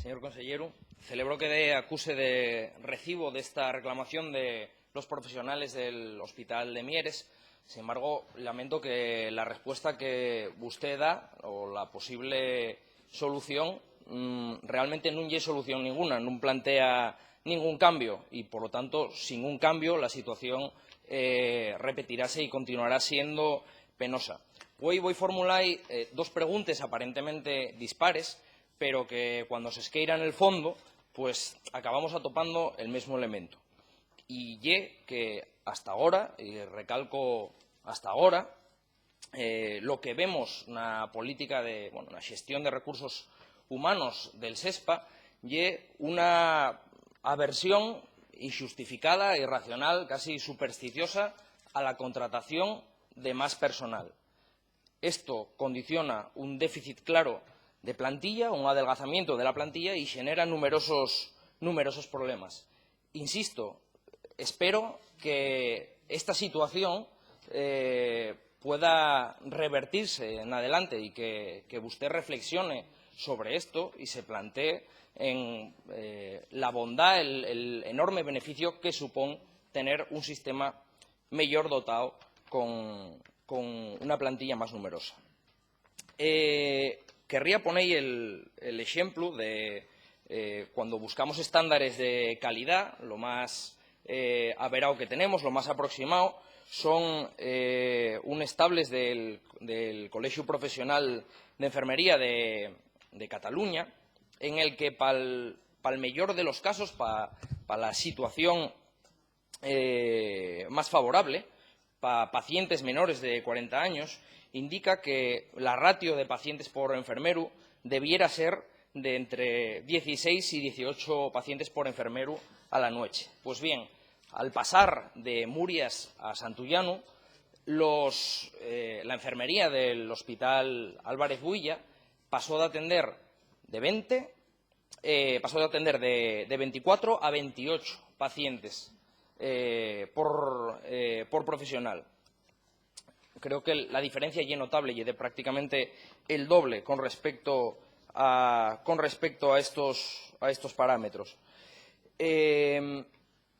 Señor consellero, celebro que acuse de recibo de esta reclamación de los profesionales del Hospital de Mieres. Sin embargo, lamento que la respuesta que usted da o la posible solución realmente no hay solución ninguna, no plantea ningún cambio y, por lo tanto, sin un cambio la situación repetirase y continuará siendo penosa. Hoy voy a formular dos preguntas aparentemente dispares, pero que cuando se esqueira en el fondo, pues acabamos atopando el mismo elemento. Y que hasta ahora, y recalco hasta ahora, lo que vemos na política na xestión de recursos humanos del SESPA una aversión injustificada, irracional, casi supersticiosa a la contratación de más personal. Esto condiciona un déficit claro de plantilla, un adelgazamiento de la plantilla y genera numerosos problemas. Insisto, espero que esta situación pueda revertirse en adelante y que usted reflexione sobre esto y se plantee en la bondad, el enorme beneficio que supone tener un sistema mejor dotado con una plantilla más numerosa. Querría poner el ejemplo de cuando buscamos estándares de calidad, lo más averado que tenemos, lo más aproximado, son unos estables del Colegio Profesional de Enfermería de Cataluña, en el que, para el mejor de los casos, para la situación más favorable, para pacientes menores de 40 años, indica que la ratio de pacientes por enfermero debiera ser de entre 16 y 18 pacientes por enfermero a la noche. Pues bien, al pasar de Murias a Santullano, la enfermería del Hospital Álvarez Builla pasó de atender de 24 a 28 pacientes por profesional. Creo que la diferencia es notable y de prácticamente el doble con respecto a estos parámetros.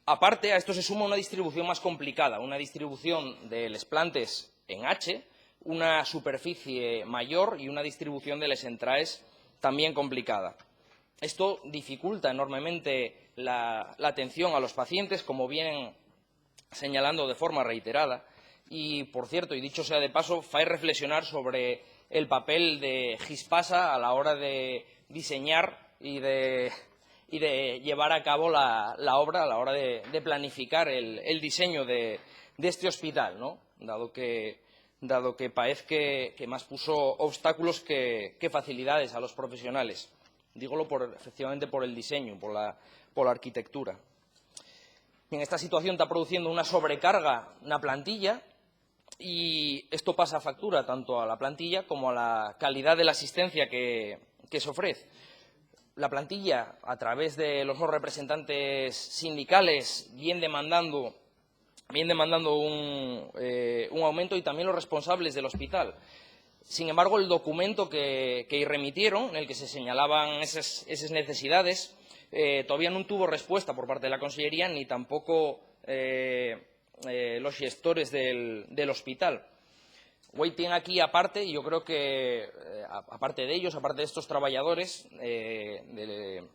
Aparte, a esto se suma una distribución más complicada, una distribución de los plantes en H, una superficie mayor y una distribución de los entraes también complicada. Esto dificulta enormemente la atención a los pacientes, como vienen señalando de forma reiterada. Y, por cierto, y dicho sea de paso, fae reflexionar sobre el papel de Gispasa a la hora de diseñar y de llevar a cabo la obra, a la hora de planificar el diseño de este hospital, ¿no? Dado que parece que más puso obstáculos que facilidades a los profesionales. Dígolo efectivamente por el diseño, por la arquitectura. En esta situación está produciendo una sobrecarga en la plantilla y esto pasa factura tanto a la plantilla como a la calidad de la asistencia que se ofrece. La plantilla, a través de los representantes sindicales, viene demandando un aumento, y también los responsables del hospital. Sin embargo, el documento que remitieron, en el que se señalaban esas necesidades, todavía no tuvo respuesta por parte de la Consellería ni tampoco los gestores del hospital. Hoy tiene aquí, aparte, y yo creo que, aparte de ellos, aparte de estos trabajadores de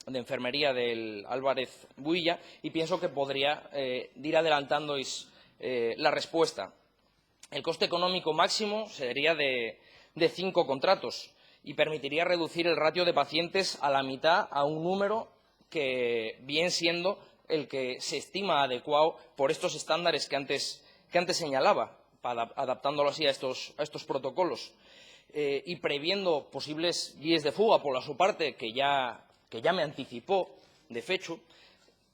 enfermería del Álvarez Builla, y pienso que podría ir adelantando la respuesta. El coste económico máximo sería de 5 contratos y permitiría reducir el ratio de pacientes a la mitad, a un número que viene siendo el que se estima adecuado por estos estándares que antes señalaba, adaptándolo así a estos protocolos, y previendo posibles vías de fuga por su parte, que ya me anticipó, de fecho,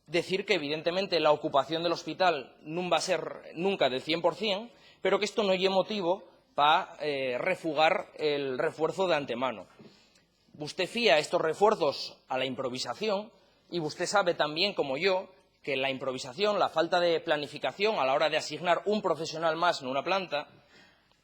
decir que evidentemente la ocupación del hospital no va a ser nunca del 100%, pero que esto no es motivo para refugar el refuerzo de antemano. Usted fía estos refuerzos a la improvisación y usted sabe también, como yo, que la improvisación, la falta de planificación a la hora de asignar un profesional más en una planta,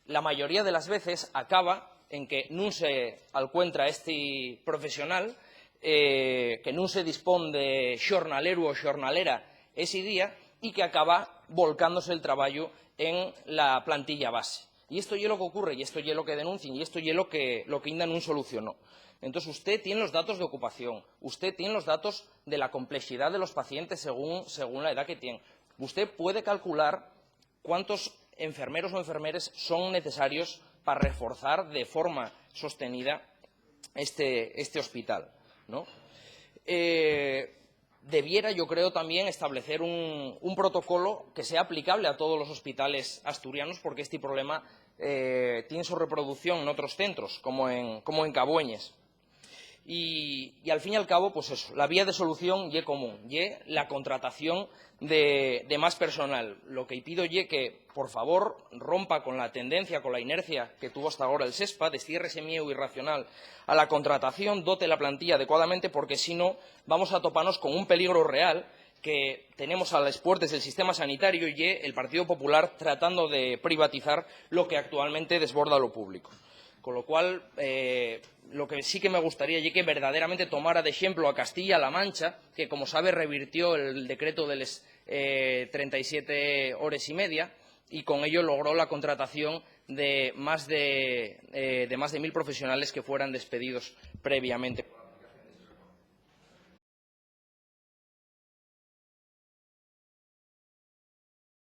la mayoría de las veces acaba en que no se encuentra este profesional que non se dispón de xornalero ou xornalera ese día e que acaba volcándose el traballo en la plantilla base. Y esto es lo que ocurre, y esto es lo que denuncian, y esto es lo que ainda non solucionó. Entonces, usted tiene los datos de ocupación, usted tiene los datos de la complejidad de los pacientes según la edad que tienen. Usted puede calcular cuántos enfermeros o enfermeras son necesarios para reforzar de forma sostenida este hospital, ¿no? Debiera, yo creo, también establecer un protocolo que sea aplicable a todos los hospitales asturianos, porque este problema tiene su reproducción en otros centros, como en Cabueñes. Y al fin y al cabo, pues eso, la vía de solución es común, y la contratación de más personal. Lo que pido es que, por favor, rompa con la tendencia, con la inercia que tuvo hasta ahora el SESPA, destierre ese miedo irracional a la contratación, dote la plantilla adecuadamente, porque si no vamos a toparnos con un peligro real que tenemos a las puertas del sistema sanitario y el Partido Popular tratando de privatizar lo que actualmente desborda lo público. Con lo cual, lo que sí que me gustaría es que verdaderamente tomara de ejemplo a Castilla-La Mancha, que, como sabe, revirtió el decreto de las 37 horas y media y con ello logró la contratación de más de 1.000 profesionales que fueran despedidos previamente.